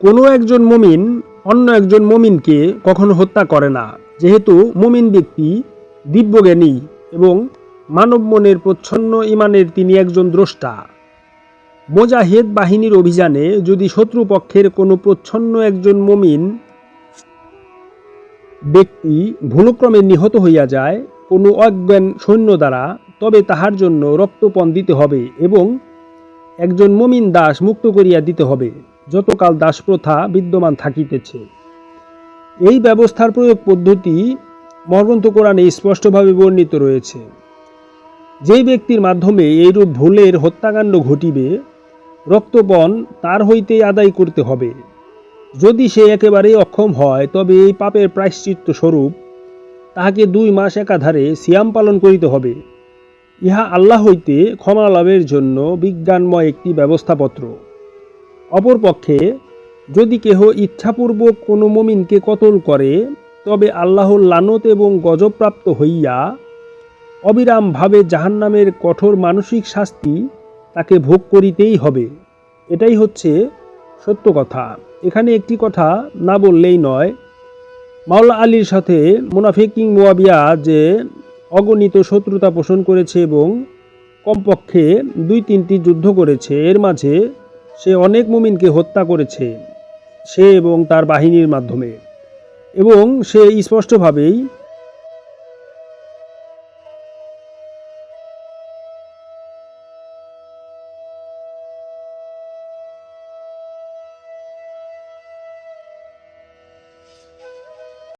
কোনো একজন মুমিন অন্য একজন মুমিনকে কখনো হত্যা করে না, যেহেতু মুমিন ব্যক্তি দিব্যজ্ঞানী এবং মানব মনের প্রচ্ছন্ন ঈমানের তিনি একজন দ্রষ্টা। মুজাহিদ বাহিনীর অভিযানে যদি শত্রুপক্ষের কোনো প্রচ্ছন্ন একজন মুমিন ব্যক্তি ভুলক্রমে নিহত হইয়া যায় কোনো অজ্ঞান সৈন্য দ্বারা, তবে তাহার জন্য রক্তপণ দিতে হবে এবং একজন মুমিন দাস মুক্ত করিয়া দিতে হবে, যতকাল দাসপ্রথা বিদ্যমান থাকিতেছে। এই ব্যবস্থার প্রয়োগ পদ্ধতি মর্মন্থ কোরআনে স্পষ্টভাবে বর্ণিত রয়েছে। যেই ব্যক্তির মাধ্যমে এইরূপ ভুলের হত্যাকাণ্ড ঘটিবে, রক্তপণ তার হইতেই আদায় করতে হবে। যদি সে একেবারেই অক্ষম হয়, তবে এই পাপের প্রায়শ্চিত্ত স্বরূপ তাহাকে 2 মাস একাধারে সিয়াম পালন করিতে হবে। ইহা আল্লাহ হইতে ক্ষমা লাভের জন্য বিজ্ঞানময় একটি ব্যবস্থাপত্র। অপরপক্ষে যদি কেহ ইচ্ছাপূর্বক কোনো মুমিনকে কতল করে, তবে আল্লাহর লানত এবং গজবপ্রাপ্ত হইয়া অবিরামভাবে জাহান্নামের কঠোর মানসিক শাস্তি তাকে ভোগ করিতেই হবে। এটাই হচ্ছে সত্য কথা। এখানে একটি কথা না বললেই নয়, মাওলা আলীর সাথে মুনাফিকিন মুয়াবিয়া যে অগণিত শত্রুতা পোষণ করেছে এবং কমপক্ষে 2-3টি যুদ্ধ করেছে, এর মাঝে সে অনেক মুমিনকে হত্যা করেছে, সে এবং তার বাহিনীর মাধ্যমে। এবং সে স্পষ্টভাবেই